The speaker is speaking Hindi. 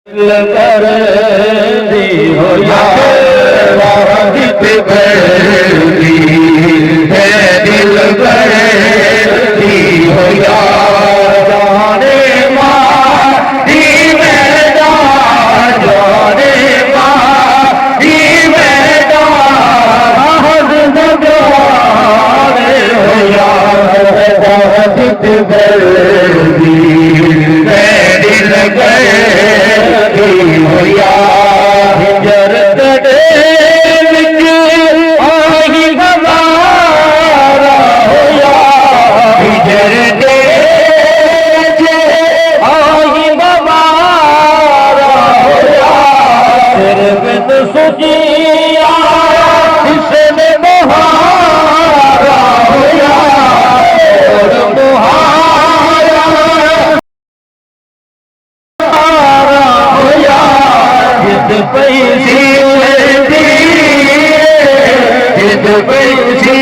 दिल कर दी हो यार वाहिद बर्दी है दिल कर दी हो यार जाने मादी मैदान जाने मादी मैदान हद नगारे हो यार वाहिद बर्दी है दिल कर पैसी